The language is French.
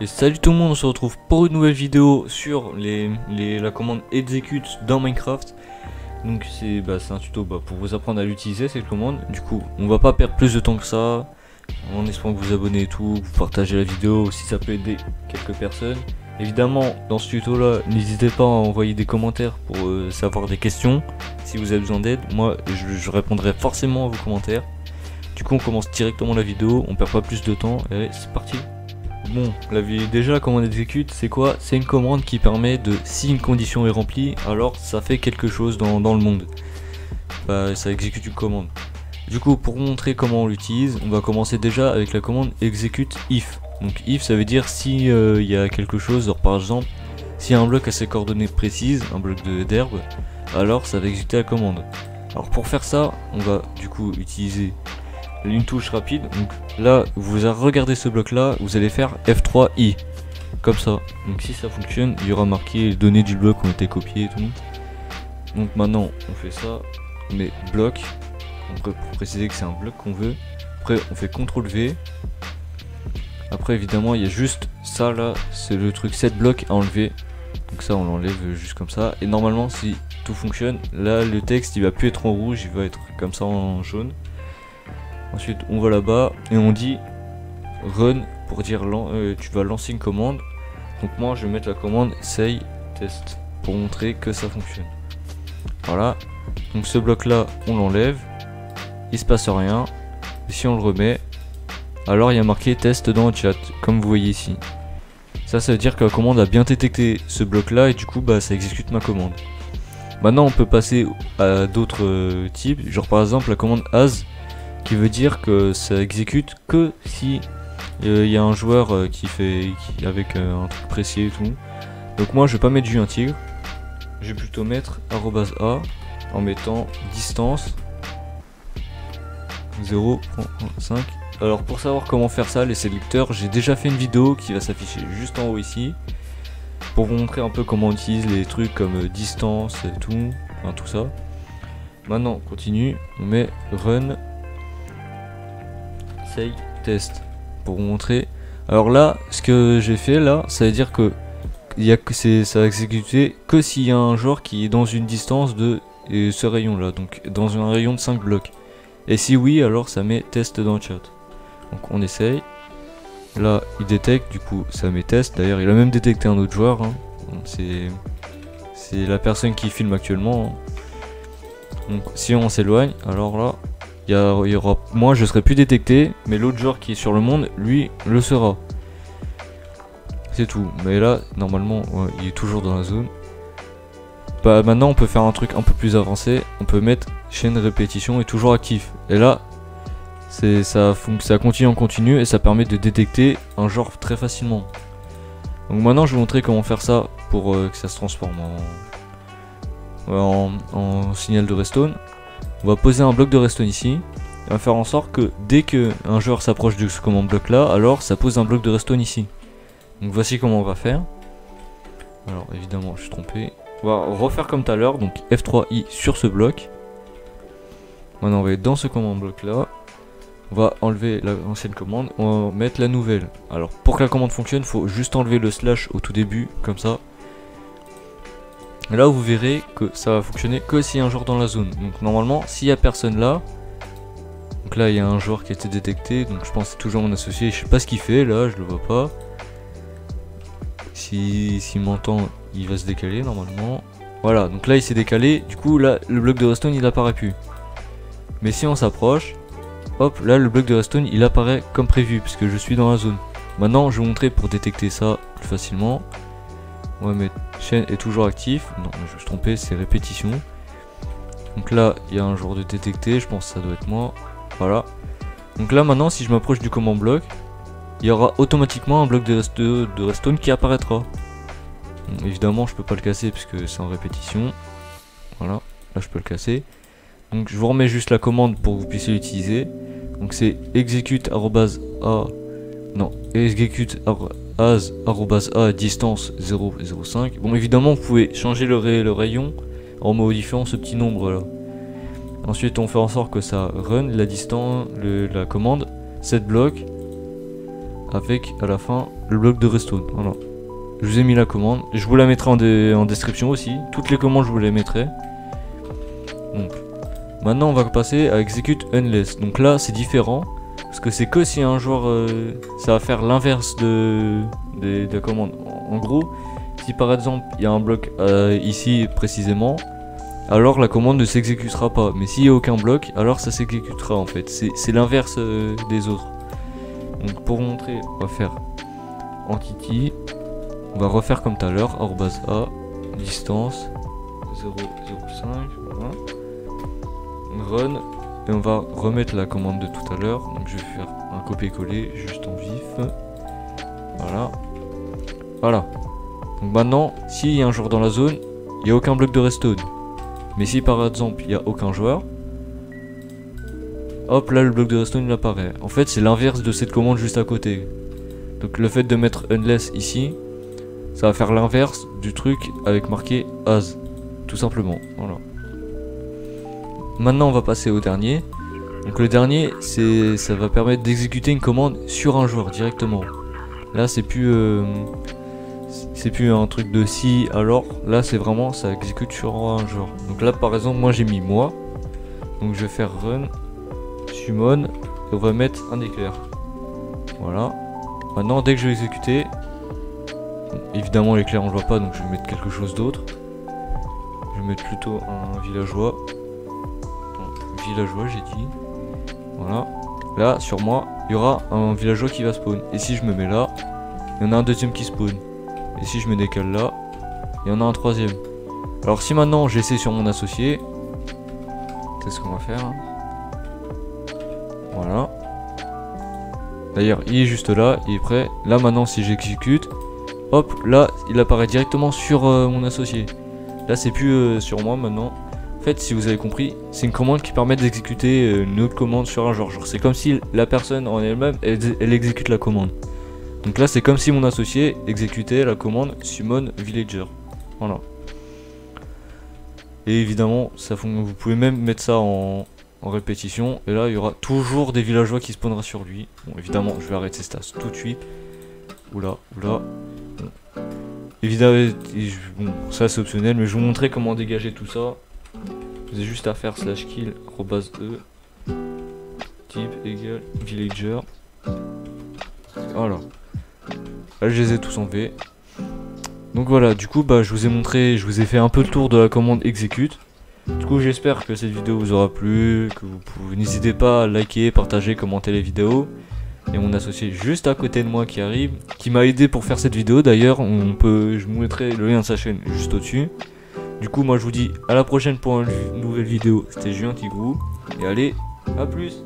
Et salut tout le monde, on se retrouve pour une nouvelle vidéo sur la commande execute dans Minecraft. Donc c'est un tuto pour vous apprendre à l'utiliser cette commande. Du coup on va pas perdre plus de temps que ça, en espérant que vous abonnez et tout, vous partagez la vidéo si ça peut aider quelques personnes. Évidemment dans ce tuto là, n'hésitez pas à envoyer des commentaires pour savoir des questions. Si vous avez besoin d'aide, moi je répondrai forcément à vos commentaires. Du coup on commence directement la vidéo, on perd pas plus de temps et allez, c'est parti. Bon, déjà la commande exécute, c'est quoi? C'est une commande qui permet de, si une condition est remplie, alors ça fait quelque chose dans le monde. Ça exécute une commande. Du coup, pour vous montrer comment on l'utilise, on va commencer déjà avec la commande execute if. Donc if, ça veut dire si il y a quelque chose, alors par exemple, si un bloc a ses coordonnées précises, un bloc d'herbe, alors ça va exécuter la commande. Alors pour faire ça, on va du coup utiliser une touche rapide. Donc là vous regardez ce bloc là, vous allez faire F3I comme ça. Donc si ça fonctionne, il y aura marqué les données du bloc ont été copiées et tout. Donc maintenant on fait ça, on met bloc pour préciser que c'est un bloc qu'on veut. Après on fait CTRL V. Après évidemment il y a juste ça là, c'est le truc 7 blocs à enlever. Donc ça on l'enlève juste comme ça. Et normalement si tout fonctionne, là le texte il va plus être en rouge, il va être comme ça en jaune. Ensuite on va là-bas et on dit run pour dire tu vas lancer une commande. Donc moi je vais mettre la commande say test pour montrer que ça fonctionne. Voilà, donc ce bloc là on l'enlève, il se passe rien. Et si on le remet, alors il y a marqué test dans le chat comme vous voyez ici. Ça veut dire que la commande a bien détecté ce bloc là et du coup ça exécute ma commande. Maintenant on peut passer à d'autres types, genre par exemple la commande as, qui veut dire que ça exécute que si il y a un joueur avec un truc précis et tout. Donc moi je vais pas mettre un tigre, je vais plutôt mettre @a en mettant distance 0.5. Alors pour savoir comment faire ça les sélecteurs, j'ai déjà fait une vidéo qui va s'afficher juste en haut ici pour vous montrer un peu comment on utilise les trucs comme distance et tout, enfin tout ça. Maintenant on continue, on met run say test pour vous montrer. Alors là ce que j'ai fait là, ça veut dire que ça va exécuter que s'il y a un joueur qui est dans une distance de ce rayon là, donc dans un rayon de 5 blocs. Et si oui, alors ça met test dans le chat. Donc on essaye. Là il détecte, du coup ça met test. D'ailleurs il a même détecté un autre joueur hein. C'est la personne qui filme actuellement hein. Donc si on s'éloigne, alors là il y aura, moi je serai plus détecté, mais l'autre joueur qui est sur le monde, lui, le sera. C'est tout. Mais là, normalement, ouais, il est toujours dans la zone. Maintenant, on peut faire un truc un peu plus avancé. On peut mettre chaîne répétition est toujours actif. Et là, ça continue en continu et ça permet de détecter un genre très facilement. Donc maintenant, je vais vous montrer comment faire ça pour que ça se transforme en signal de redstone. On va poser un bloc de redstone ici. On va faire en sorte que dès que un joueur s'approche de ce commande bloc là, alors ça pose un bloc de redstone ici. Donc voici comment on va faire. Alors évidemment je suis trompé. On va refaire comme tout à l'heure, donc F3I sur ce bloc. Maintenant on va être dans ce commande bloc là. On va enlever l'ancienne commande, on va mettre la nouvelle. Alors pour que la commande fonctionne, il faut juste enlever le slash au tout début, comme ça. Et là vous verrez que ça va fonctionner que s'il y a un joueur dans la zone. Donc normalement s'il y a personne là, donc là il y a un joueur qui a été détecté, donc je pense que c'est toujours mon associé, je sais pas ce qu'il fait là, je le vois pas. S'il m'entend il va se décaler normalement. Voilà, donc là il s'est décalé, du coup là le bloc de redstone il apparaît plus. Mais si on s'approche, hop là le bloc de redstone il apparaît comme prévu puisque je suis dans la zone. Maintenant je vais vous montrer pour détecter ça plus facilement. On va mettre chaîne est toujours actif. Non, je me suis trompé, c'est répétition. Donc là, il y a un joueur de détecté, je pense que ça doit être moi. Voilà. Donc là, maintenant, si je m'approche du command bloc, il y aura automatiquement un bloc de redstone qui apparaîtra. Donc, évidemment, je peux pas le casser puisque c'est en répétition. Voilà, là, je peux le casser. Donc, je vous remets juste la commande pour que vous puissiez l'utiliser. Donc, c'est execute @a. Non, execute as distance 0,05. Bon évidemment vous pouvez changer le rayon en modifiant ce petit nombre là. Ensuite on fait en sorte que ça run la distance, la commande 7 blocs avec à la fin le bloc de redstone. Voilà. Je vous ai mis la commande. Je vous la mettrai en description aussi. Toutes les commandes, je vous les mettrai. Donc, maintenant, on va passer à execute unless. Donc là, c'est différent. Parce que c'est que si un joueur, ça va faire l'inverse de la commande. En gros, si par exemple, il y a un bloc ici précisément, alors la commande ne s'exécutera pas. Mais s'il n'y a aucun bloc, alors ça s'exécutera en fait. C'est l'inverse des autres. Donc pour vous montrer, on va faire entity. On va refaire comme tout à l'heure, @a, distance 0,05, voilà. Run, et on va remettre la commande de tout à l'heure. Donc je vais faire un copier-coller juste en vif. Voilà. Voilà. Donc maintenant, s'il y a un joueur dans la zone, il n'y a aucun bloc de redstone. Mais si par exemple il n'y a aucun joueur, hop là le bloc de redstone il apparaît. En fait c'est l'inverse de cette commande juste à côté. Donc le fait de mettre unless ici, ça va faire l'inverse du truc avec marqué as. Tout simplement. Voilà. Maintenant on va passer au dernier. Donc le dernier ça va permettre d'exécuter une commande sur un joueur directement. Là c'est plus un truc de si alors, là c'est vraiment ça exécute sur un joueur. Donc là par exemple moi j'ai mis moi, donc je vais faire run summon et on va mettre un éclair. Voilà. Maintenant dès que je vais exécuter, évidemment l'éclair on le voit pas donc je vais mettre quelque chose d'autre. Je vais mettre plutôt un villageois. Non, villageois j'ai dit. Voilà. Là sur moi il y aura un villageois qui va spawn. Et si je me mets là, il y en a un deuxième qui spawn. Et si je me décale là, il y en a un troisième. Alors si maintenant j'essaie sur mon associé, c'est ce qu'on va faire. Voilà. D'ailleurs il est juste là, il est prêt. Là maintenant si j'exécute, hop là il apparaît directement sur mon associé. Là c'est plus sur moi maintenant. En fait si vous avez compris, c'est une commande qui permet d'exécuter une autre commande sur un joueur. Genre c'est comme si la personne en elle-même elle exécute la commande. Donc là c'est comme si mon associé exécutait la commande summon villager. Voilà. Et évidemment vous pouvez même mettre ça en répétition. Et là il y aura toujours des villageois qui spawnera sur lui. Bon évidemment je vais arrêter ça tout de suite. Oula, oula. Bon. Évidemment, bon, ça c'est optionnel, mais je vais vous montrer comment dégager tout ça. Vous avez juste à faire /kill @e type égale villager. Voilà. Là je les ai tous enlevés. Donc voilà, du coup bah je vous ai montré, je vous ai fait un peu le tour de la commande execute. Du coup j'espère que cette vidéo vous aura plu, que vous pouvez, n'hésitez pas à liker, partager, commenter les vidéos. Et mon associé juste à côté de moi qui arrive, qui m'a aidé pour faire cette vidéo d'ailleurs, je vous mettrai le lien de sa chaîne juste au dessus. Du coup moi je vous dis à la prochaine pour une nouvelle vidéo, c'était Julien Tigrou, et allez, à plus.